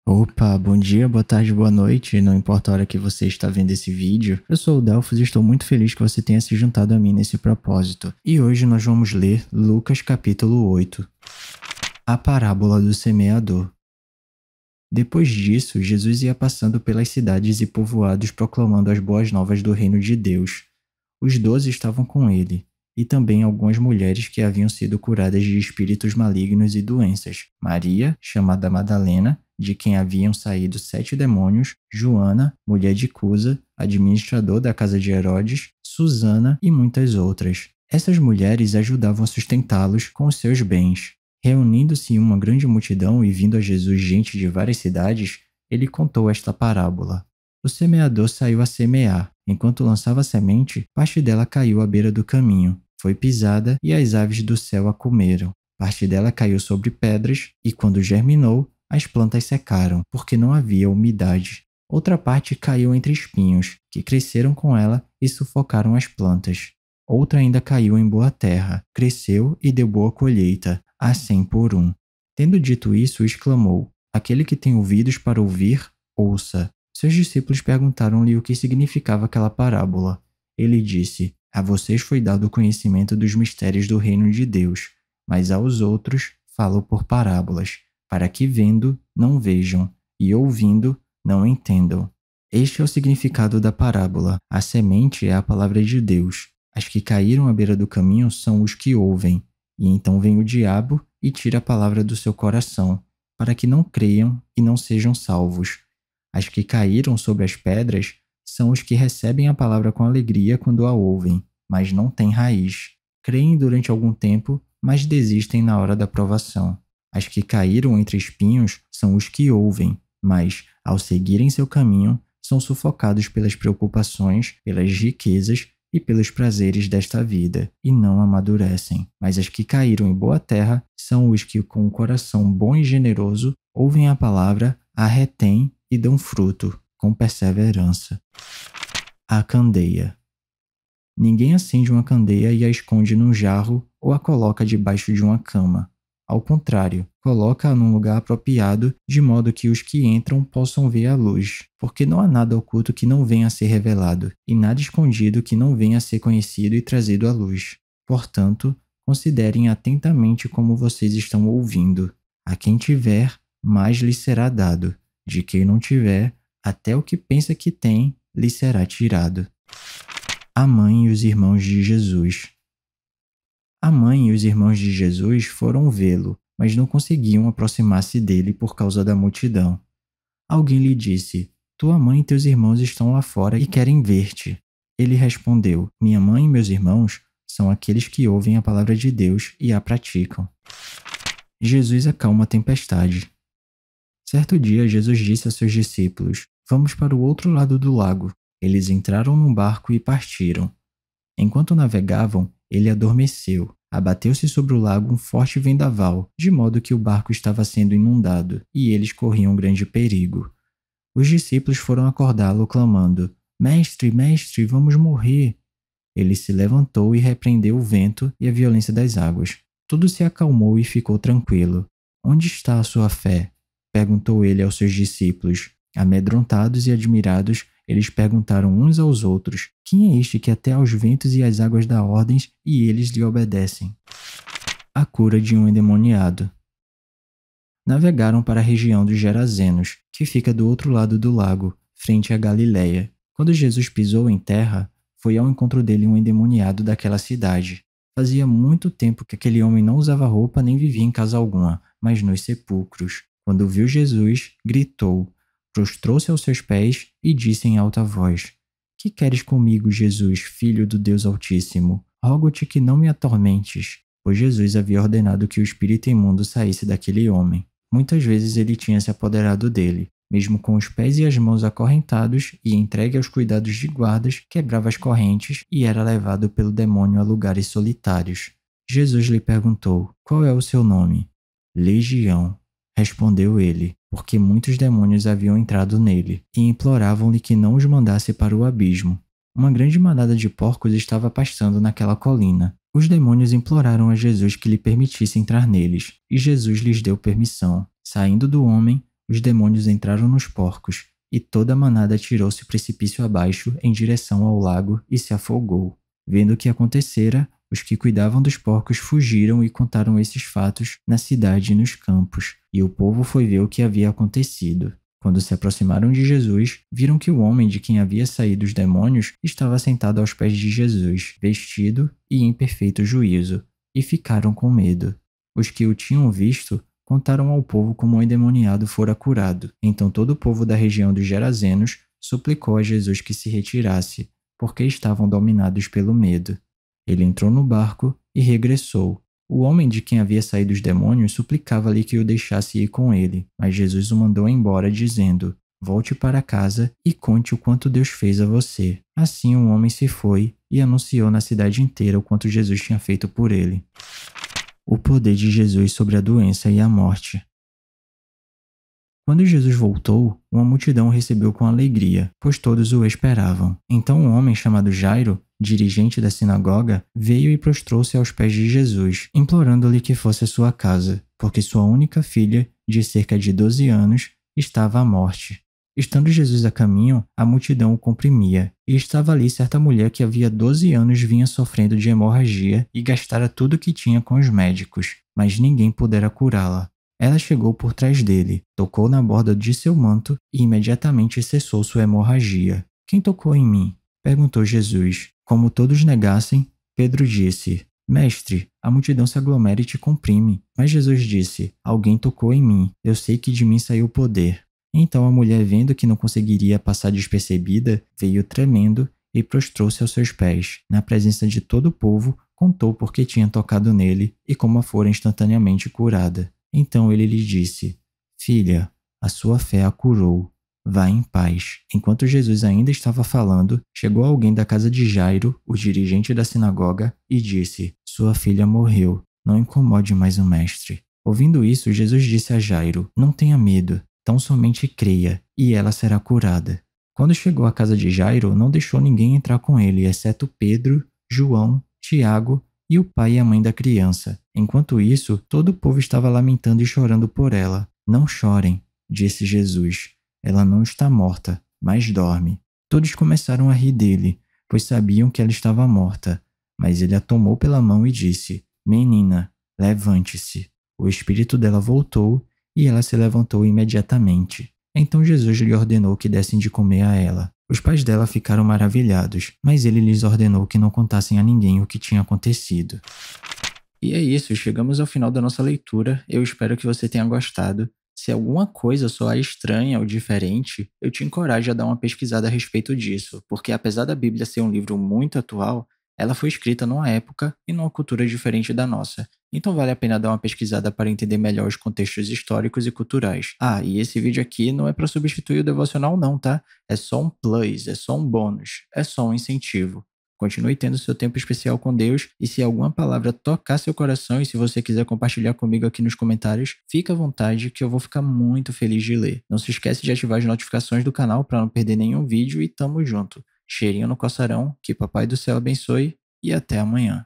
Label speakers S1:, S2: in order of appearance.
S1: Opa, bom dia, boa tarde, boa noite, não importa a hora que você está vendo esse vídeo. Eu sou o Delfos e estou muito feliz que você tenha se juntado a mim nesse propósito. E hoje nós vamos ler Lucas capítulo 8, a parábola do semeador. Depois disso, Jesus ia passando pelas cidades e povoados proclamando as boas novas do reino de Deus. Os 12 estavam com ele, e também algumas mulheres que haviam sido curadas de espíritos malignos e doenças. Maria, chamada Madalena, de quem haviam saído 7 demônios, Joana, mulher de Cusa, administrador da casa de Herodes, Susana e muitas outras. Essas mulheres ajudavam a sustentá-los com os seus bens. Reunindo-se uma grande multidão e vindo a Jesus gente de várias cidades, ele contou esta parábola. O semeador saiu a semear. Enquanto lançava a semente, parte dela caiu à beira do caminho. Foi pisada e as aves do céu a comeram. Parte dela caiu sobre pedras e, quando germinou, as plantas secaram, porque não havia umidade. Outra parte caiu entre espinhos, que cresceram com ela e sufocaram as plantas. Outra ainda caiu em boa terra, cresceu e deu boa colheita, a 100 por 1. Tendo dito isso, exclamou: Aquele que tem ouvidos para ouvir, ouça. Seus discípulos perguntaram-lhe o que significava aquela parábola. Ele disse: A vocês foi dado o conhecimento dos mistérios do reino de Deus, mas aos outros falo por parábolas, para que vendo, não vejam, e ouvindo, não entendam. Este é o significado da parábola. A semente é a palavra de Deus. As que caíram à beira do caminho são os que ouvem, e então vem o diabo e tira a palavra do seu coração, para que não creiam e não sejam salvos. As que caíram sobre as pedras são os que recebem a palavra com alegria quando a ouvem, mas não têm raiz. Creem durante algum tempo, mas desistem na hora da provação. As que caíram entre espinhos são os que ouvem, mas, ao seguirem seu caminho, são sufocados pelas preocupações, pelas riquezas e pelos prazeres desta vida, e não amadurecem. Mas as que caíram em boa terra são os que, com o coração bom e generoso, ouvem a palavra, a retêm e dão fruto, com perseverança. A candeia. Ninguém acende uma candeia e a esconde num jarro ou a coloca debaixo de uma cama. Ao contrário, coloca-a num lugar apropriado, de modo que os que entram possam ver a luz, porque não há nada oculto que não venha a ser revelado, e nada escondido que não venha a ser conhecido e trazido à luz. Portanto, considerem atentamente como vocês estão ouvindo. A quem tiver, mais lhe será dado. De quem não tiver, até o que pensa que tem, lhe será tirado. A mãe e os irmãos de Jesus. A mãe e os irmãos de Jesus foram vê-lo, mas não conseguiam aproximar-se dele por causa da multidão. Alguém lhe disse: Tua mãe e teus irmãos estão lá fora e querem ver-te. Ele respondeu: Minha mãe e meus irmãos são aqueles que ouvem a palavra de Deus e a praticam. Jesus acalma a tempestade. Certo dia, Jesus disse a seus discípulos: Vamos para o outro lado do lago. Eles entraram num barco e partiram. Enquanto navegavam, ele adormeceu. Abateu-se sobre o lago um forte vendaval, de modo que o barco estava sendo inundado, e eles corriam grande perigo. Os discípulos foram acordá-lo, clamando: Mestre, mestre, vamos morrer! Ele se levantou e repreendeu o vento e a violência das águas. Tudo se acalmou e ficou tranquilo. Onde está a sua fé? Perguntou ele aos seus discípulos. Amedrontados e admirados, eles perguntaram uns aos outros: Quem é este que até aos ventos e às águas dá ordens e eles lhe obedecem? A cura de um endemoniado. Navegaram para a região dos Gerazenos, que fica do outro lado do lago, frente à Galiléia. Quando Jesus pisou em terra, foi ao encontro dele um endemoniado daquela cidade. Fazia muito tempo que aquele homem não usava roupa nem vivia em casa alguma, mas nos sepulcros. Quando viu Jesus, gritou, prostrou-se aos seus pés e disse em alta voz: Que queres comigo, Jesus, filho do Deus Altíssimo? Rogo-te que não me atormentes. Pois Jesus havia ordenado que o espírito imundo saísse daquele homem. Muitas vezes ele tinha se apoderado dele. Mesmo com os pés e as mãos acorrentados e entregue aos cuidados de guardas, quebrava as correntes e era levado pelo demônio a lugares solitários. Jesus lhe perguntou: Qual é o seu nome? Legião, respondeu ele, porque muitos demônios haviam entrado nele, e imploravam-lhe que não os mandasse para o abismo. Uma grande manada de porcos estava pastando naquela colina. Os demônios imploraram a Jesus que lhe permitisse entrar neles, e Jesus lhes deu permissão. Saindo do homem, os demônios entraram nos porcos, e toda a manada atirou-se precipício abaixo em direção ao lago e se afogou. Vendo o que acontecera, os que cuidavam dos porcos fugiram e contaram esses fatos na cidade e nos campos, e o povo foi ver o que havia acontecido. Quando se aproximaram de Jesus, viram que o homem de quem havia saído os demônios estava sentado aos pés de Jesus, vestido e em perfeito juízo, e ficaram com medo. Os que o tinham visto contaram ao povo como o endemoniado fora curado. Então todo o povo da região dos Gerazenos suplicou a Jesus que se retirasse, porque estavam dominados pelo medo. Ele entrou no barco e regressou. O homem de quem havia saído os demônios suplicava-lhe que o deixasse ir com ele, mas Jesus o mandou embora, dizendo: "Volte para casa e conte o quanto Deus fez a você." Assim o homem se foi e anunciou na cidade inteira o quanto Jesus tinha feito por ele. O poder de Jesus sobre a doença e a morte. Quando Jesus voltou, uma multidão o recebeu com alegria, pois todos o esperavam. Então um homem chamado Jairo, dirigente da sinagoga, veio e prostrou-se aos pés de Jesus, implorando-lhe que fosse à sua casa, porque sua única filha, de cerca de 12 anos, estava à morte. Estando Jesus a caminho, a multidão o comprimia, e estava ali certa mulher que havia 12 anos vinha sofrendo de hemorragia e gastara tudo o que tinha com os médicos, mas ninguém pudera curá-la. Ela chegou por trás dele, tocou na borda de seu manto e imediatamente cessou sua hemorragia. "Quem tocou em mim?" perguntou Jesus. Como todos negassem, Pedro disse: "Mestre, a multidão se aglomera e te comprime." Mas Jesus disse: "Alguém tocou em mim, eu sei que de mim saiu o poder." Então a mulher, vendo que não conseguiria passar despercebida, veio tremendo e prostrou-se aos seus pés. Na presença de todo o povo, contou por que tinha tocado nele e como a fora instantaneamente curada. Então ele lhe disse: "Filha, a sua fé a curou. Vá em paz." Enquanto Jesus ainda estava falando, chegou alguém da casa de Jairo, o dirigente da sinagoga, e disse: "Sua filha morreu. Não incomode mais o mestre." Ouvindo isso, Jesus disse a Jairo: "Não tenha medo, tão somente creia, e ela será curada." Quando chegou à casa de Jairo, não deixou ninguém entrar com ele, exceto Pedro, João, Tiago e o pai e a mãe da criança. Enquanto isso, todo o povo estava lamentando e chorando por ela. "Não chorem", disse Jesus. "Ela não está morta, mas dorme." Todos começaram a rir dele, pois sabiam que ela estava morta. Mas ele a tomou pela mão e disse: "Menina, levante-se." O espírito dela voltou e ela se levantou imediatamente. Então Jesus lhe ordenou que dessem de comer a ela. Os pais dela ficaram maravilhados, mas ele lhes ordenou que não contassem a ninguém o que tinha acontecido. E é isso, chegamos ao final da nossa leitura. Eu espero que você tenha gostado. Se alguma coisa soar estranha ou diferente, eu te encorajo a dar uma pesquisada a respeito disso, porque apesar da Bíblia ser um livro muito atual, ela foi escrita numa época e numa cultura diferente da nossa. Então vale a pena dar uma pesquisada para entender melhor os contextos históricos e culturais. Ah, e esse vídeo aqui não é para substituir o devocional não, tá? É só um plus, é só um bônus, é só um incentivo. Continue tendo seu tempo especial com Deus, e se alguma palavra tocar seu coração e se você quiser compartilhar comigo aqui nos comentários, fica à vontade que eu vou ficar muito feliz de ler. Não se esquece de ativar as notificações do canal para não perder nenhum vídeo e tamo junto. Cheirinho no coçarão, que Papai do Céu abençoe e até amanhã.